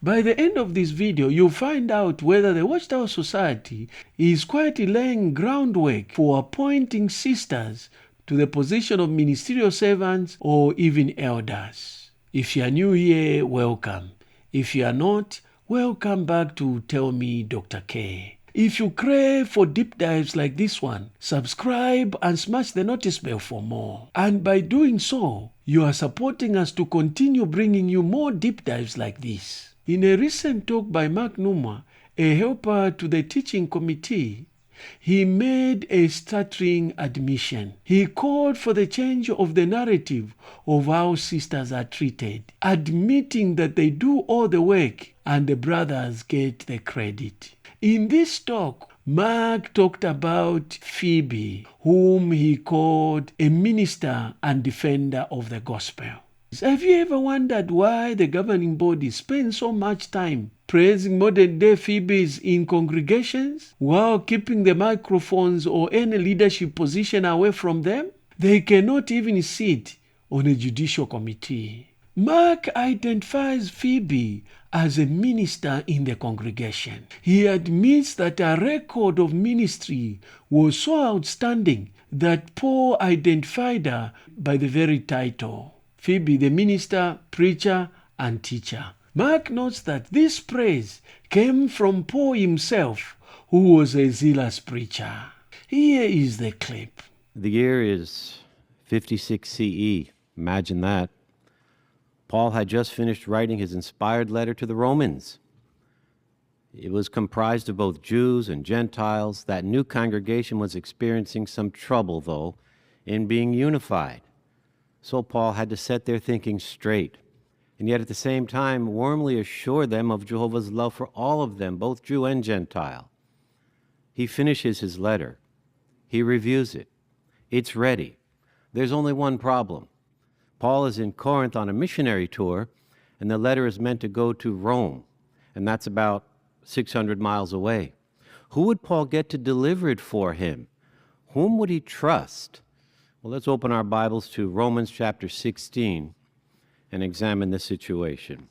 By the end of this video, you'll find out whether the Watchtower Society is quietly laying groundwork for appointing sisters to the position of ministerial servants or even elders. If you are new here, welcome. If you are not, welcome back to Tell Me Dr. K. If you crave for deep dives like this one, subscribe and smash the notice bell for more. And by doing so, you are supporting us to continue bringing you more deep dives like this. In a recent talk by Mark Numa, a helper to the teaching committee, he made a startling admission. He called for the change of the narrative of how sisters are treated, admitting that they do all the work and the brothers get the credit. In this talk, Mark talked about Phoebe, whom he called a minister and defender of the gospel. Have you ever wondered why the governing body spends so much time praising modern-day Phoebes in congregations while keeping the microphones or any leadership position away from them? They cannot even sit on a judicial committee. Mark identifies Phoebe as a minister in the congregation. He admits that her record of ministry was so outstanding that Paul identified her by the very title. Phoebe, the minister, preacher, and teacher. Mark notes that this praise came from Paul himself, who was a zealous preacher. Here is the clip. The year is 56 CE. Imagine that. Paul had just finished writing his inspired letter to the Romans. It was comprised of both Jews and Gentiles. That new congregation was experiencing some trouble, though, in being unified. So Paul had to set their thinking straight, and yet at the same time warmly assure them of Jehovah's love for all of them, both Jew and Gentile. He finishes his letter. He reviews it. It's ready. There's only one problem. Paul is in Corinth on a missionary tour, and the letter is meant to go to Rome, and that's about 600 miles away. Who would Paul get to deliver it for him? Whom would he trust? Well, let's open our Bibles to Romans chapter 16 and examine the situation.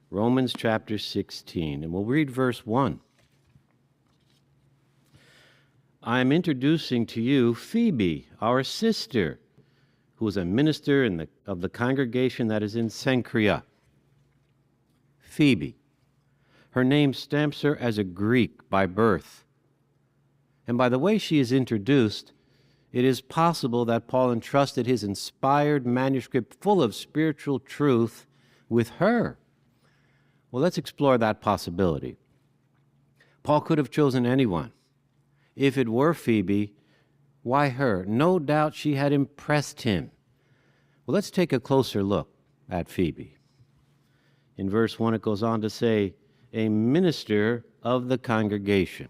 Romans chapter 16, and we'll read verse 1. I am introducing to you Phoebe, our sister, who is a minister of the congregation that is in Cenchrea. Phoebe. Her name stamps her as a Greek by birth. And by the way she is introduced, it is possible that Paul entrusted his inspired manuscript full of spiritual truth with her. Well, let's explore that possibility. Paul could have chosen anyone. If it were Phoebe, why her? No doubt she had impressed him. Well, let's take a closer look at Phoebe. In verse 1, it goes on to say, a minister of the congregation.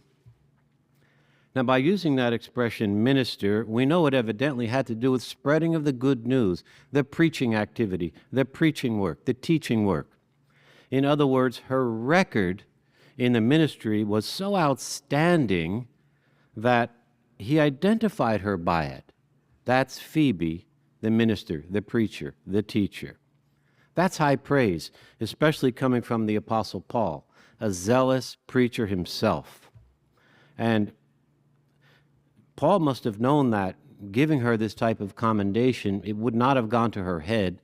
Now, by using that expression, minister, we know it evidently had to do with spreading of the good news, the preaching activity, the preaching work, the teaching work. In other words, her record in the ministry was so outstanding that he identified her by it. That's Phoebe, the minister, the preacher, the teacher. That's high praise, especially coming from the Apostle Paul, a zealous preacher himself. And Paul must have known that giving her this type of commendation, it would not have gone to her head,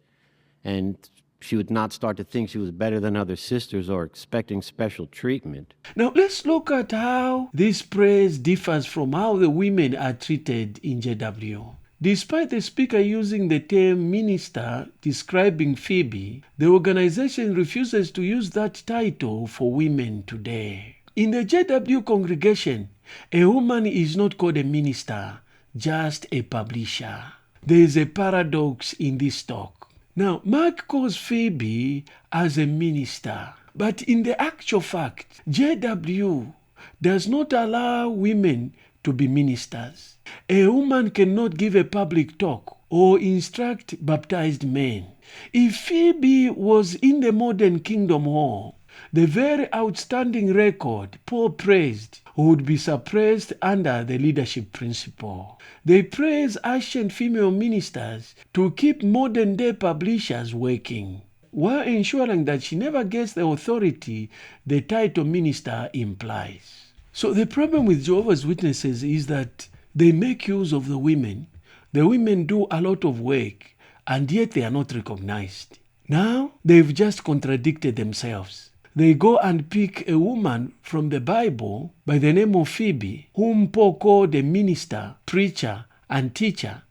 and she would not start to think she was better than other sisters or expecting special treatment. Now let's look at how this praise differs from how the women are treated in JW. Despite the speaker using the term minister describing Phoebe, the organization refuses to use that title for women today. In the JW congregation, a woman is not called a minister, just a publisher. There is a paradox in this talk. Now, Mark calls Phoebe as a minister, but in the actual fact, JW does not allow women to be ministers. A woman cannot give a public talk or instruct baptized men. If Phoebe was in the modern kingdom hall, the very outstanding record Paul praised would be suppressed under the leadership principle. They praise ancient female ministers to keep modern-day publishers working. while ensuring that she never gets the authority the title minister implies. So the problem with Jehovah's Witnesses is that they make use of the women. The women do a lot of work, and yet they are not recognized. Now, they've just contradicted themselves. They go and pick a woman from the Bible by the name of Phoebe, whom Paul called a minister, preacher, and teacher,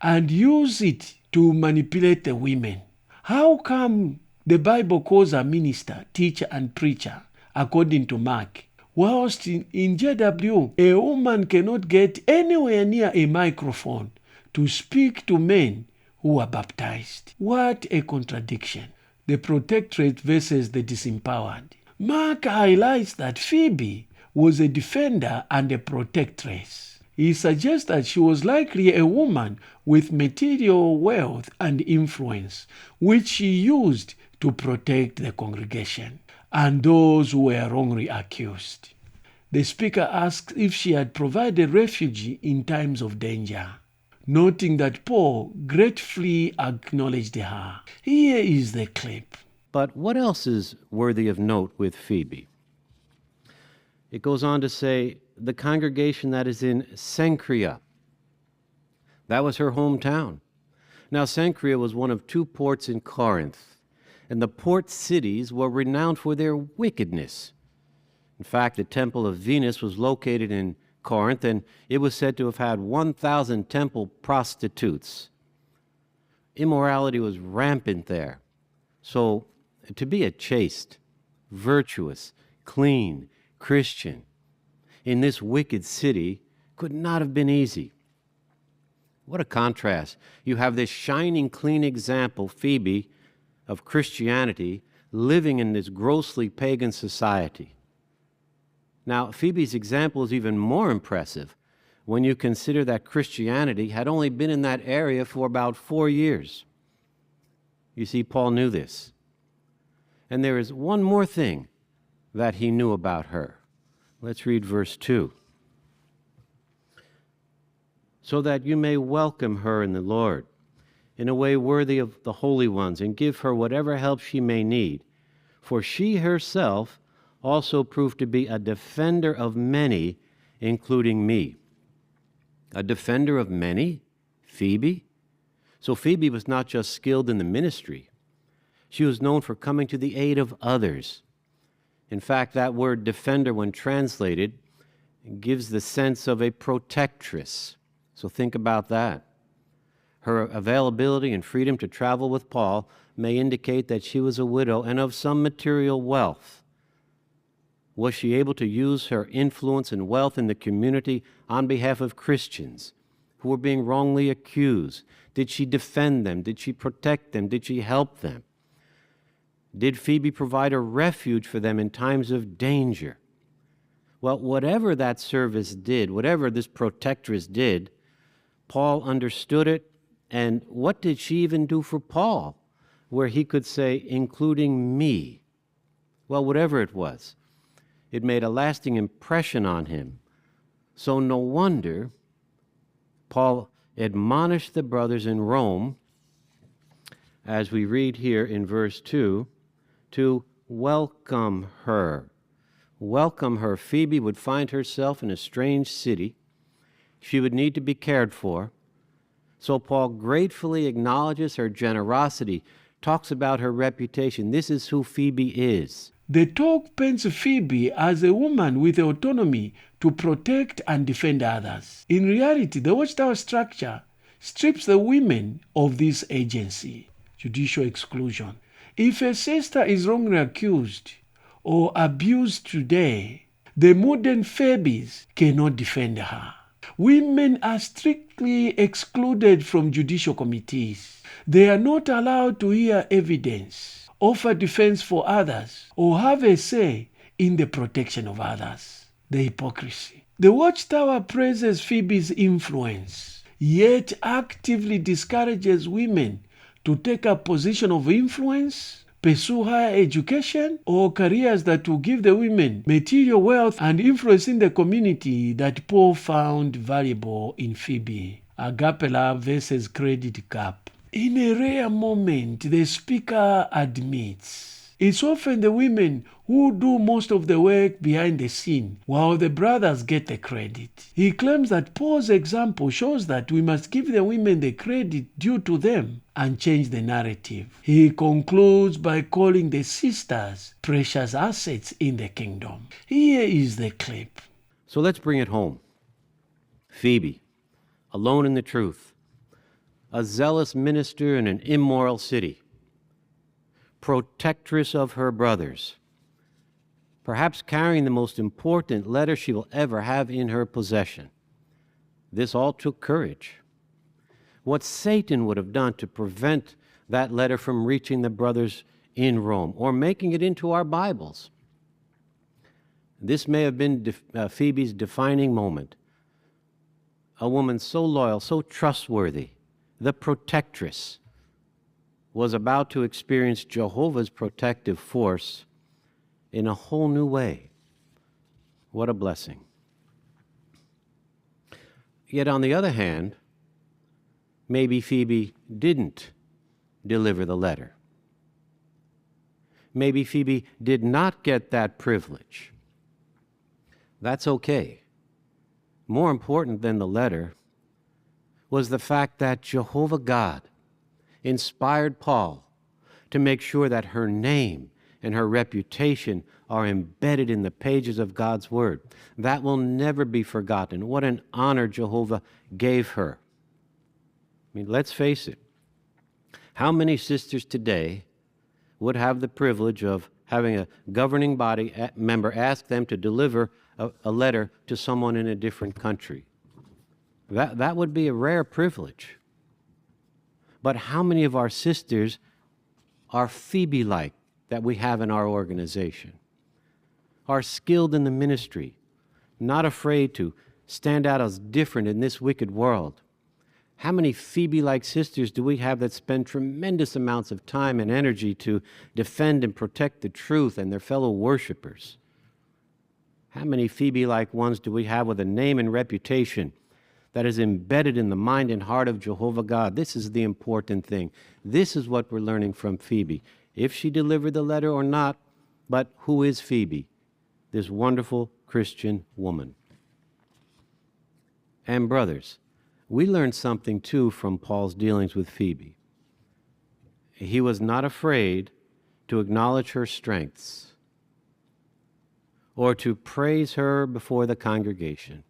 and use it to manipulate the women. How come the Bible calls a minister, teacher, and preacher, according to Mark, whilst in JW, a woman cannot get anywhere near a microphone to speak to men who are baptized? What a contradiction. The protectorate versus the disempowered. Mark highlights that Phoebe was a defender and a protectress. He suggests that she was likely a woman with material wealth and influence, which she used to protect the congregation and those who were wrongly accused. The speaker asks if she had provided refuge in times of danger, noting that Paul gratefully acknowledged her. Here is the clip. But what else is worthy of note with Phoebe? It goes on to say, the congregation that is in Cenchrea. That was her hometown. Now, Cenchrea was one of 2 ports in Corinth, and the port cities were renowned for their wickedness. In fact, the temple of Venus was located in Corinth, and it was said to have had 1,000 temple prostitutes. Immorality was rampant there. So, to be a chaste, virtuous, clean Christian in this wicked city could not have been easy. What a contrast. You have this shining, clean example, Phoebe, of Christianity living in this grossly pagan society. Now, Phoebe's example is even more impressive when you consider that Christianity had only been in that area for about 4 years. You see, Paul knew this. And there is one more thing that he knew about her. Let's read verse 2. So that you may welcome her in the Lord in a way worthy of the holy ones, and give her whatever help she may need. For she herself also proved to be a defender of many, including me. A defender of many? Phoebe? So Phoebe was not just skilled in the ministry. She was known for coming to the aid of others. In fact, that word defender, when translated, gives the sense of a protectress. So think about that. Her availability and freedom to travel with Paul may indicate that she was a widow and of some material wealth. Was she able to use her influence and wealth in the community on behalf of Christians who were being wrongly accused? Did she defend them? Did she protect them? Did she help them? Did Phoebe provide a refuge for them in times of danger? Well, whatever that service did, whatever this protectress did, Paul understood it. And what did she even do for Paul, where he could say, including me? Well, whatever it was, it made a lasting impression on him. So no wonder Paul admonished the brothers in Rome, as we read here in verse 2, to welcome her. Welcome her. Phoebe would find herself in a strange city. She would need to be cared for. So Paul gratefully acknowledges her generosity, talks about her reputation. This is who Phoebe is. The talk paints Phoebe as a woman with autonomy to protect and defend others. In reality, the Watchtower structure strips the women of this agency, judicial exclusion. If a sister is wrongly accused or abused today, the modern Phoebes cannot defend her. Women are strictly excluded from judicial committees. They are not allowed to hear evidence, offer defense for others, or have a say in the protection of others. The hypocrisy. The Watchtower praises Phoebe's influence, yet actively discourages women to take a position of influence, pursue higher education, or careers that will give the women material wealth and influence in the community that Paul found valuable in Phoebe. Agape love versus credit gap. In a rare moment, the speaker admits it's often the women who do most of the work behind the scene, while the brothers get the credit. He claims that Paul's example shows that we must give the women the credit due to them and change the narrative. He concludes by calling the sisters precious assets in the kingdom. Here is the clip. So let's bring it home. Phoebe, alone in the truth, a zealous minister in an immoral city, protectress of her brothers, perhaps carrying the most important letter she will ever have in her possession. This all took courage. What Satan would have done to prevent that letter from reaching the brothers in Rome or making it into our Bibles. This may have been Phoebe's defining moment. A woman so loyal, so trustworthy, the protectress, was about to experience Jehovah's protective force in a whole new way. What a blessing. Yet on the other hand, maybe Phoebe didn't deliver the letter. Maybe Phoebe did not get that privilege. That's okay. More important than the letter was the fact that Jehovah God inspired Paul to make sure that her name and her reputation are embedded in the pages of God's Word. That will never be forgotten. What an honor Jehovah gave her. I mean, let's face it. How many sisters today would have the privilege of having a governing body member ask them to deliver a letter to someone in a different country? That would be a rare privilege. But how many of our sisters are Phoebe-like that we have in our organization? Are skilled in the ministry, not afraid to stand out as different in this wicked world? How many Phoebe-like sisters do we have that spend tremendous amounts of time and energy to defend and protect the truth and their fellow worshipers? How many Phoebe-like ones do we have with a name and reputation that is embedded in the mind and heart of Jehovah God? This is the important thing. This is what we're learning from Phoebe. If she delivered the letter or not, but who is Phoebe? This wonderful Christian woman. And brothers, we learn something too from Paul's dealings with Phoebe. He was not afraid to acknowledge her strengths or to praise her before the congregation.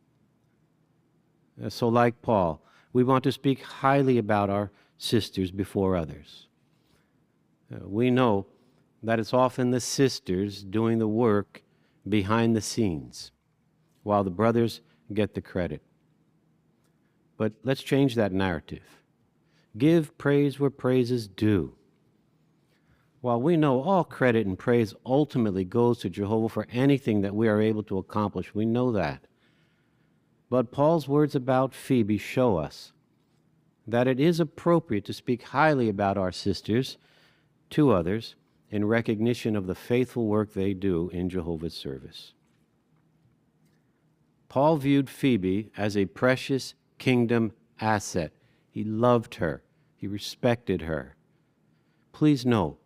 So like Paul, we want to speak highly about our sisters before others. We know that it's often the sisters doing the work behind the scenes, while the brothers get the credit. But let's change that narrative. Give praise where praise is due. While we know all credit and praise ultimately goes to Jehovah for anything that we are able to accomplish, we know that. But Paul's words about Phoebe show us that it is appropriate to speak highly about our sisters to others in recognition of the faithful work they do in Jehovah's service. Paul viewed Phoebe as a precious kingdom asset. He loved her. He respected her. Please know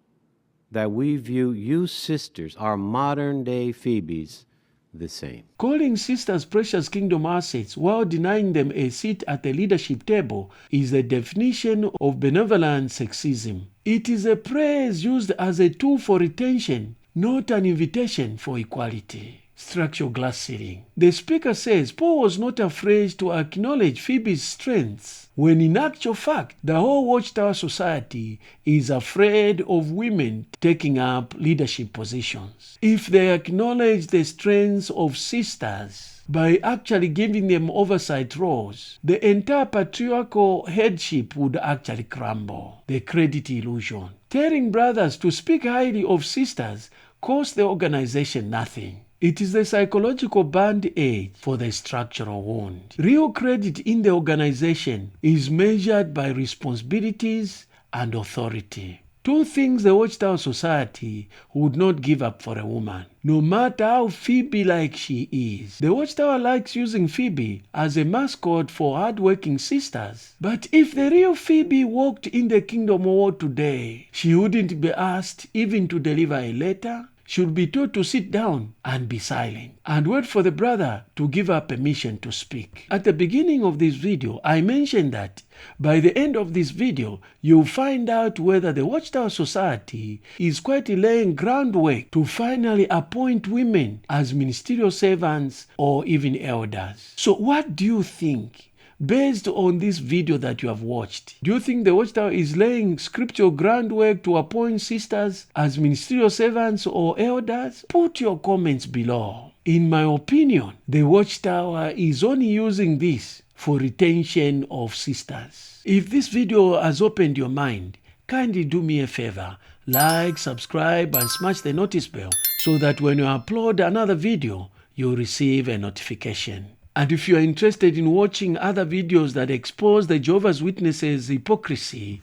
that we view you sisters, our modern-day Phoebes, the same. Calling sisters precious kingdom assets while denying them a seat at the leadership table is the definition of benevolent sexism. It is a praise used as a tool for retention, not an invitation for equality. Structural glass ceiling. The speaker says Paul was not afraid to acknowledge Phoebe's strengths, when in actual fact the whole Watchtower society is afraid of women taking up leadership positions. If they acknowledge the strengths of sisters by actually giving them oversight roles, the entire patriarchal headship would actually crumble. The credit illusion. Telling brothers to speak highly of sisters costs the organization nothing. It is the psychological band-aid for the structural wound. Real credit in the organization is measured by responsibilities and authority. Two things the Watchtower Society would not give up for a woman, no matter how Phoebe-like she is. The Watchtower likes using Phoebe as a mascot for hard-working sisters. But if the real Phoebe walked in the kingdom of war today, she wouldn't be asked even to deliver a letter. Should be told to sit down and be silent and wait for the brother to give her permission to speak. At the beginning of this video, I mentioned that by the end of this video, you'll find out whether the Watchtower Society is quite laying groundwork to finally appoint women as ministerial servants or even elders. So what do you think? Based on this video that you have watched, do you think the Watchtower is laying scriptural groundwork to appoint sisters as ministerial servants or elders? Put your comments below. In my opinion, the Watchtower is only using this for retention of sisters. If this video has opened your mind, kindly do me a favor. Like, subscribe, and smash the notice bell so that when you upload another video, you'll receive a notification. And if you are interested in watching other videos that expose the Jehovah's Witnesses' hypocrisy,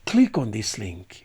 click on this link.